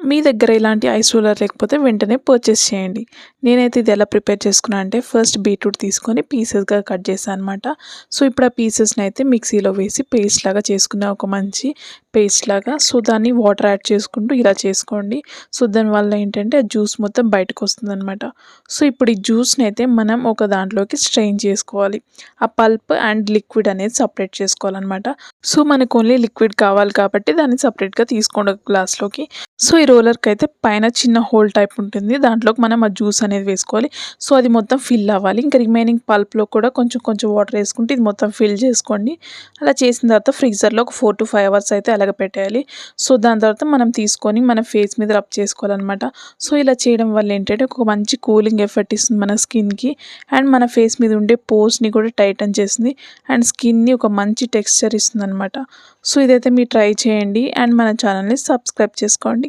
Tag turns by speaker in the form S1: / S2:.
S1: మీ దగ్గర ఇలాంటి ice roller లేకపోతే వెంటనే పర్చేస్ చేయండి. నేనైతే ఇది ఎలా ప్రిపేర్ చేసుకున్నా అంటే ఫస్ట్ బీట్రూట్ తీసుకొని పీసెస్‌గా కట్ చేశాను అనమాట. సో, ఇప్పుడు ఆ పీసెస్‌ని అయితే మిక్సీలో వేసి పేస్ట్ లాగా చేసుకున్న ఒక మంచి పేస్ట్ లాగా. సో, దాన్ని వాటర్ యాడ్ చేసుకుంటూ ఇలా చేసుకోండి. సో, దానివల్ల ఏంటంటే ఆ జ్యూస్ మొత్తం బయటకొస్తుందనమాట. సో, ఇప్పుడు ఈ జ్యూస్‌ని అయితే మనం ఒక దాంట్లోకి స్ట్రెయిన్ చేసుకోవాలి. ఆ పల్ప్ అండ్ లిక్విడ్ అనేది సెపరేట్ చేసుకోవాలనమాట. సో, మనకు ఓన్లీ లిక్విడ్ కావాలి కాబట్టి దాన్ని సెపరేట్‌గా తీసుకోండి ఒక గ్లాస్‌లోకి. సో, ఈ రోలర్‌కి అయితే పైన చిన్న హోల్ టైప్ ఉంటుంది. దాంట్లోకి మనం ఆ జ్యూస్ అనేది వేసుకోవాలి. సో, అది మొత్తం ఫిల్ అవ్వాలి. ఇంకా రిమైనింగ్ పల్ప్‌లో కూడా కొంచెం కొంచెం వాటర్ వేసుకుంటే ఇది మొత్తం ఫిల్ చేసుకోండి. అలా చేసిన తర్వాత ఫ్రీజర్‌లో ఒక 4-5 అవర్స్ అయితే అలాగే పెట్టేయాలి. సో, దాని తర్వాత మనం తీసుకొని మన ఫేస్ మీద రబ్ చేసుకోవాలనమాట. సో, ఇలా చేయడం వల్ల ఏంటంటే ఒక మంచి కూలింగ్ ఎఫెక్ట్ ఇస్తుంది మన స్కిన్‌కి. అండ్ మన ఫేస్ మీద ఉండే పోర్స్‌ని కూడా టైటన్ చేస్తుంది. అండ్ స్కిన్‌ని ఒక మంచి టెక్స్చర్ ఇస్తుందనమాట. సో, ఇదైతే మీరు ట్రై చేయండి అండ్ మన ఛానల్‌ని సబ్స్క్రైబ్ చేసుకోండి.